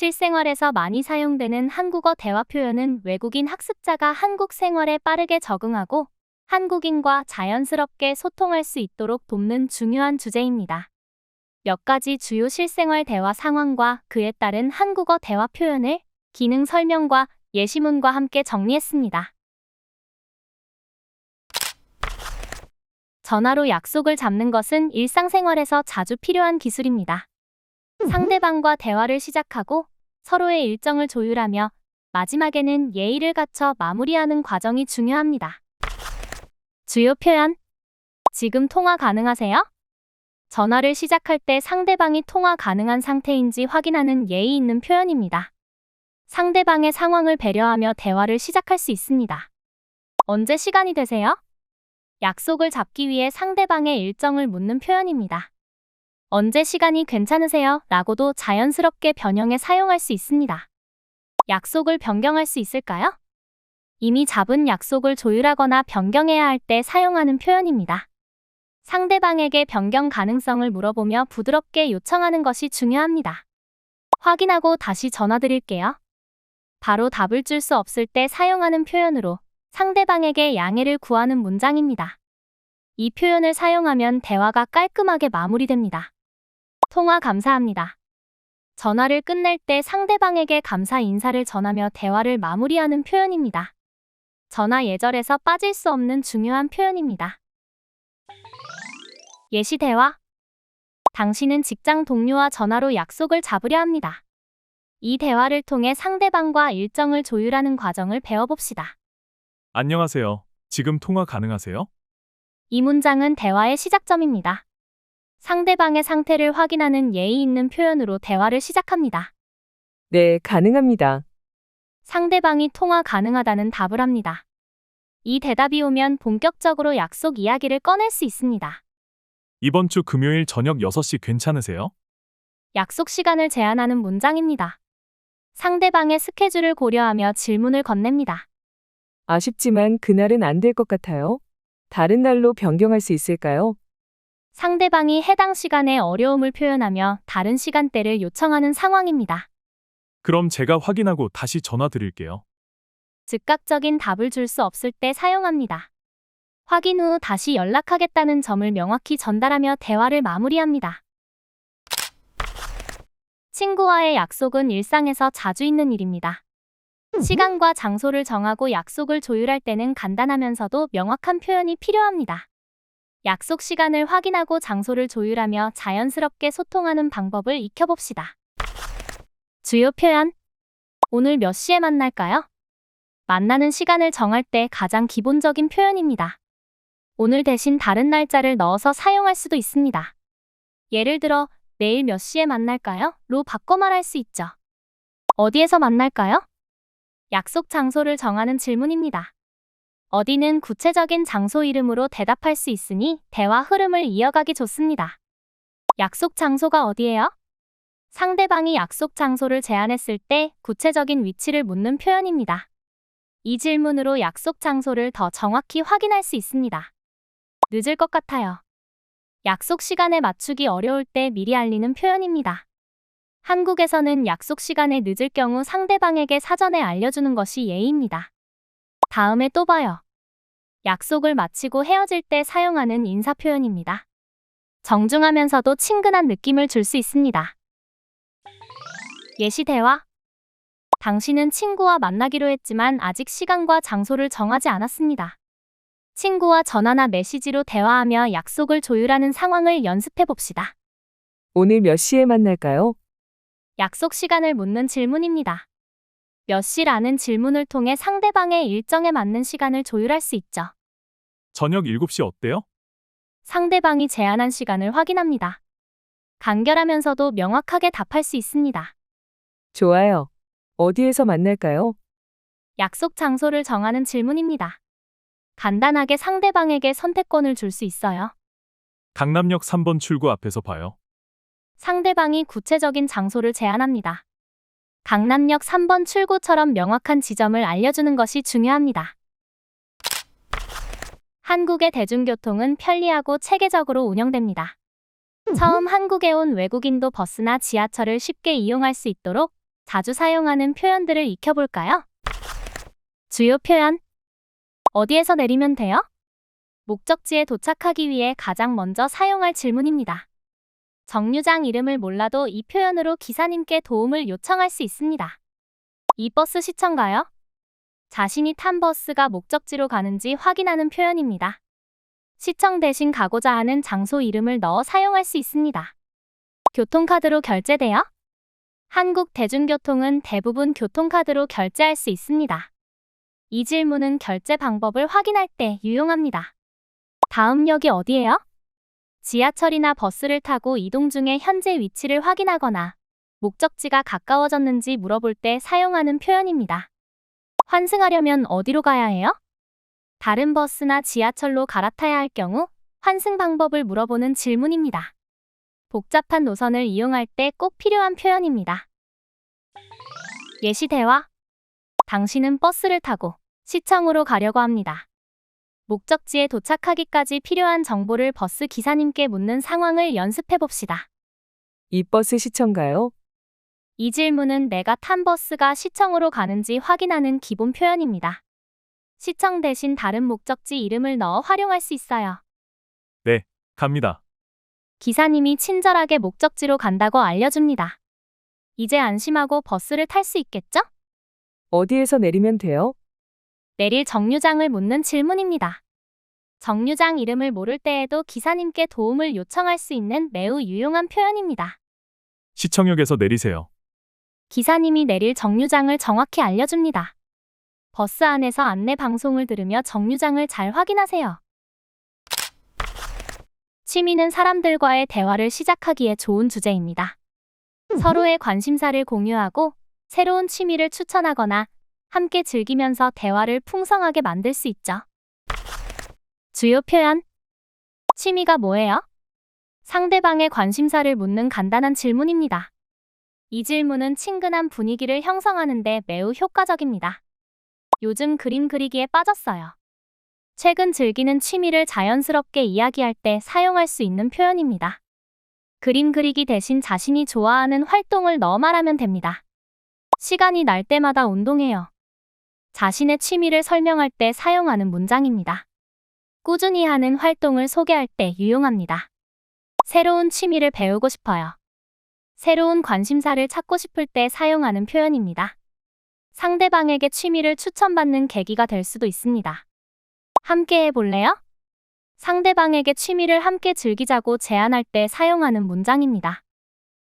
실생활에서 많이 사용되는 한국어 대화 표현은 외국인 학습자가 한국 생활에 빠르게 적응하고 한국인과 자연스럽게 소통할 수 있도록 돕는 중요한 주제입니다. 몇 가지 주요 실생활 대화 상황과 그에 따른 한국어 대화 표현을 기능 설명과 예시문과 함께 정리했습니다. 전화로 약속을 잡는 것은 일상생활에서 자주 필요한 기술입니다. 상대방과 대화를 시작하고 서로의 일정을 조율하며 마지막에는 예의를 갖춰 마무리하는 과정이 중요합니다. 주요 표현. 지금 통화 가능하세요? 전화를 시작할 때 상대방이 통화 가능한 상태인지 확인하는 예의 있는 표현입니다. 상대방의 상황을 배려하며 대화를 시작할 수 있습니다. 언제 시간이 되세요? 약속을 잡기 위해 상대방의 일정을 묻는 표현입니다. 언제 시간이 괜찮으세요? 라고도 자연스럽게 변형해 사용할 수 있습니다. 약속을 변경할 수 있을까요? 이미 잡은 약속을 조율하거나 변경해야 할 때 사용하는 표현입니다. 상대방에게 변경 가능성을 물어보며 부드럽게 요청하는 것이 중요합니다. 확인하고 다시 전화드릴게요. 바로 답을 줄 수 없을 때 사용하는 표현으로 상대방에게 양해를 구하는 문장입니다. 이 표현을 사용하면 대화가 깔끔하게 마무리됩니다. 통화 감사합니다. 전화를 끝낼 때 상대방에게 감사 인사를 전하며 대화를 마무리하는 표현입니다. 전화 예절에서 빠질 수 없는 중요한 표현입니다. 예시 대화. 당신은 직장 동료와 전화로 약속을 잡으려 합니다. 이 대화를 통해 상대방과 일정을 조율하는 과정을 배워봅시다. 안녕하세요. 지금 통화 가능하세요? 이 문장은 대화의 시작점입니다. 상대방의 상태를 확인하는 예의 있는 표현으로 대화를 시작합니다. 네, 가능합니다. 상대방이 통화 가능하다는 답을 합니다. 이 대답이 오면 본격적으로 약속 이야기를 꺼낼 수 있습니다. 이번 주 금요일 저녁 6시 괜찮으세요? 약속 시간을 제한하는 문장입니다. 상대방의 스케줄을 고려하며 질문을 건넵니다. 아쉽지만 그날은 안 될 것 같아요. 다른 날로 변경할 수 있을까요? 상대방이 해당 시간에 어려움을 표현하며 다른 시간대를 요청하는 상황입니다. 그럼 제가 확인하고 다시 전화 드릴게요. 즉각적인 답을 줄 수 없을 때 사용합니다. 확인 후 다시 연락하겠다는 점을 명확히 전달하며 대화를 마무리합니다. 친구와의 약속은 일상에서 자주 있는 일입니다. 시간과 장소를 정하고 약속을 조율할 때는 간단하면서도 명확한 표현이 필요합니다. 약속 시간을 확인하고 장소를 조율하며 자연스럽게 소통하는 방법을 익혀봅시다. 주요 표현. 오늘 몇 시에 만날까요? 만나는 시간을 정할 때 가장 기본적인 표현입니다. 오늘 대신 다른 날짜를 넣어서 사용할 수도 있습니다. 예를 들어, 내일 몇 시에 만날까요? 로 바꿔 말할 수 있죠. 어디에서 만날까요? 약속 장소를 정하는 질문입니다. 어디는 구체적인 장소 이름으로 대답할 수 있으니 대화 흐름을 이어가기 좋습니다. 약속 장소가 어디예요? 상대방이 약속 장소를 제안했을 때 구체적인 위치를 묻는 표현입니다. 이 질문으로 약속 장소를 더 정확히 확인할 수 있습니다. 늦을 것 같아요. 약속 시간에 맞추기 어려울 때 미리 알리는 표현입니다. 한국에서는 약속 시간에 늦을 경우 상대방에게 사전에 알려주는 것이 예의입니다. 다음에 또 봐요. 약속을 마치고 헤어질 때 사용하는 인사 표현입니다. 정중하면서도 친근한 느낌을 줄 수 있습니다. 예시 대화. 당신은 친구와 만나기로 했지만 아직 시간과 장소를 정하지 않았습니다. 친구와 전화나 메시지로 대화하며 약속을 조율하는 상황을 연습해 봅시다. 오늘 몇 시에 만날까요? 약속 시간을 묻는 질문입니다. 몇 시라는 질문을 통해 상대방의 일정에 맞는 시간을 조율할 수 있죠. 저녁 7시 어때요? 상대방이 제안한 시간을 확인합니다. 간결하면서도 명확하게 답할 수 있습니다. 좋아요. 어디에서 만날까요? 약속 장소를 정하는 질문입니다. 간단하게 상대방에게 선택권을 줄 수 있어요. 강남역 3번 출구 앞에서 봐요. 상대방이 구체적인 장소를 제안합니다. 강남역 3번 출구처럼 명확한 지점을 알려주는 것이 중요합니다. 한국의 대중교통은 편리하고 체계적으로 운영됩니다. 처음 한국에 온 외국인도 버스나 지하철을 쉽게 이용할 수 있도록 자주 사용하는 표현들을 익혀볼까요? 주요 표현. 어디에서 내리면 돼요? 목적지에 도착하기 위해 가장 먼저 사용할 질문입니다. 정류장 이름을 몰라도 이 표현으로 기사님께 도움을 요청할 수 있습니다. 이 버스 시청가요? 자신이 탄 버스가 목적지로 가는지 확인하는 표현입니다. 시청 대신 가고자 하는 장소 이름을 넣어 사용할 수 있습니다. 교통카드로 결제돼요? 한국 대중교통은 대부분 교통카드로 결제할 수 있습니다. 이 질문은 결제 방법을 확인할 때 유용합니다. 다음 역이 어디예요? 지하철이나 버스를 타고 이동 중에 현재 위치를 확인하거나 목적지가 가까워졌는지 물어볼 때 사용하는 표현입니다. 환승하려면 어디로 가야 해요? 다른 버스나 지하철로 갈아타야 할 경우 환승 방법을 물어보는 질문입니다. 복잡한 노선을 이용할 때 꼭 필요한 표현입니다. 예시 대화. 당신은 버스를 타고 시청으로 가려고 합니다. 목적지에 도착하기까지 필요한 정보를 버스 기사님께 묻는 상황을 연습해 봅시다. 이 버스 시청가요? 이 질문은 내가 탄 버스가 시청으로 가는지 확인하는 기본 표현입니다. 시청 대신 다른 목적지 이름을 넣어 활용할 수 있어요. 네, 갑니다. 기사님이 친절하게 목적지로 간다고 알려줍니다. 이제 안심하고 버스를 탈 수 있겠죠? 어디에서 내리면 돼요? 내릴 정류장을 묻는 질문입니다. 정류장 이름을 모를 때에도 기사님께 도움을 요청할 수 있는 매우 유용한 표현입니다. 시청역에서 내리세요. 기사님이 내릴 정류장을 정확히 알려줍니다. 버스 안에서 안내 방송을 들으며 정류장을 잘 확인하세요. 취미는 사람들과의 대화를 시작하기에 좋은 주제입니다. 서로의 관심사를 공유하고 새로운 취미를 추천하거나 함께 즐기면서 대화를 풍성하게 만들 수 있죠. 주요 표현. 취미가 뭐예요? 상대방의 관심사를 묻는 간단한 질문입니다. 이 질문은 친근한 분위기를 형성하는 데 매우 효과적입니다. 요즘 그림 그리기에 빠졌어요. 최근 즐기는 취미를 자연스럽게 이야기할 때 사용할 수 있는 표현입니다. 그림 그리기 대신 자신이 좋아하는 활동을 넣어 말하면 됩니다. 시간이 날 때마다 운동해요. 자신의 취미를 설명할 때 사용하는 문장입니다. 꾸준히 하는 활동을 소개할 때 유용합니다. 새로운 취미를 배우고 싶어요. 새로운 관심사를 찾고 싶을 때 사용하는 표현입니다. 상대방에게 취미를 추천받는 계기가 될 수도 있습니다. 함께 해볼래요? 상대방에게 취미를 함께 즐기자고 제안할 때 사용하는 문장입니다.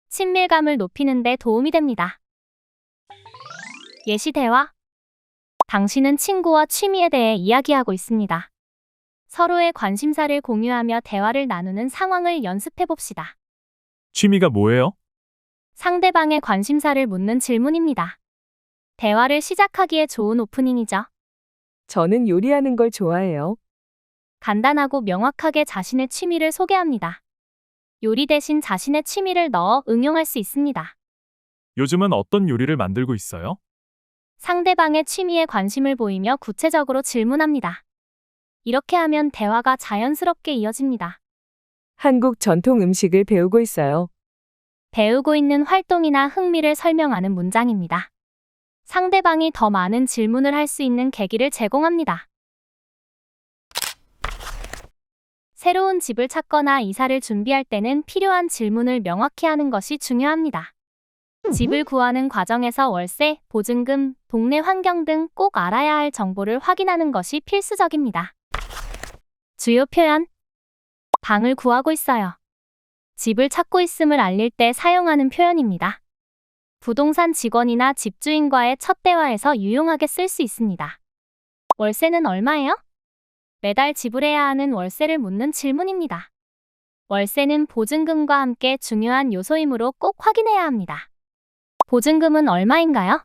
친밀감을 높이는 데 도움이 됩니다. 예시 대화. 당신은 친구와 취미에 대해 이야기하고 있습니다. 서로의 관심사를 공유하며 대화를 나누는 상황을 연습해 봅시다. 취미가 뭐예요? 상대방의 관심사를 묻는 질문입니다. 대화를 시작하기에 좋은 오프닝이죠. 저는 요리하는 걸 좋아해요. 간단하고 명확하게 자신의 취미를 소개합니다. 요리 대신 자신의 취미를 넣어 응용할 수 있습니다. 요즘은 어떤 요리를 만들고 있어요? 상대방의 취미에 관심을 보이며 구체적으로 질문합니다. 이렇게 하면 대화가 자연스럽게 이어집니다. 한국 전통 음식을 배우고 있어요. 배우고 있는 활동이나 흥미를 설명하는 문장입니다. 상대방이 더 많은 질문을 할 수 있는 계기를 제공합니다. 새로운 집을 찾거나 이사를 준비할 때는 필요한 질문을 명확히 하는 것이 중요합니다. 집을 구하는 과정에서 월세, 보증금, 동네 환경 등 꼭 알아야 할 정보를 확인하는 것이 필수적입니다. 주요 표현. 방을 구하고 있어요. 집을 찾고 있음을 알릴 때 사용하는 표현입니다. 부동산 직원이나 집주인과의 첫 대화에서 유용하게 쓸 수 있습니다. 월세는 얼마예요? 매달 지불해야 하는 월세를 묻는 질문입니다. 월세는 보증금과 함께 중요한 요소이므로 꼭 확인해야 합니다. 보증금은 얼마인가요?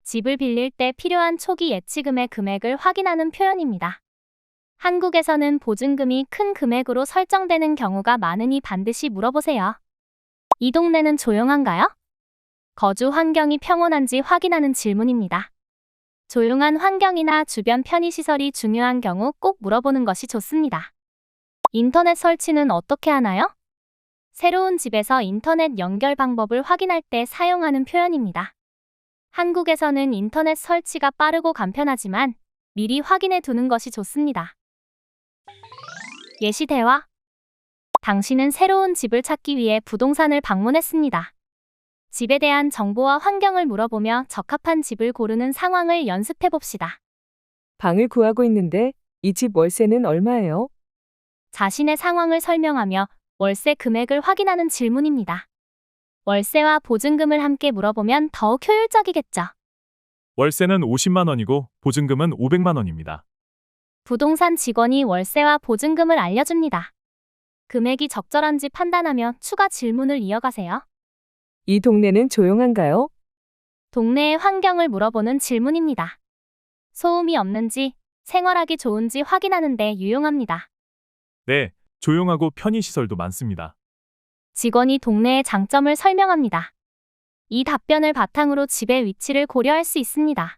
집을 빌릴 때 필요한 초기 예치금의 금액을 확인하는 표현입니다. 한국에서는 보증금이 큰 금액으로 설정되는 경우가 많으니 반드시 물어보세요. 이 동네는 조용한가요? 거주 환경이 평온한지 확인하는 질문입니다. 조용한 환경이나 주변 편의시설이 중요한 경우 꼭 물어보는 것이 좋습니다. 인터넷 설치는 어떻게 하나요? 새로운 집에서 인터넷 연결 방법을 확인할 때 사용하는 표현입니다. 한국에서는 인터넷 설치가 빠르고 간편하지만 미리 확인해 두는 것이 좋습니다. 예시 대화. 당신은 새로운 집을 찾기 위해 부동산을 방문했습니다. 집에 대한 정보와 환경을 물어보며 적합한 집을 고르는 상황을 연습해 봅시다. 방을 구하고 있는데 이 집 월세는 얼마예요? 자신의 상황을 설명하며 월세 금액을 확인하는 질문입니다. 월세와 보증금을 함께 물어보면 더욱 효율적이겠죠. 월세는 50만 원이고 보증금은 500만 원입니다. 부동산 직원이 월세와 보증금을 알려줍니다. 금액이 적절한지 판단하며 추가 질문을 이어가세요. 이 동네는 조용한가요? 동네의 환경을 물어보는 질문입니다. 소음이 없는지, 생활하기 좋은지 확인하는 데 유용합니다. 네, 조용하고 편의시설도 많습니다. 직원이 동네의 장점을 설명합니다. 이 답변을 바탕으로 집의 위치를 고려할 수 있습니다.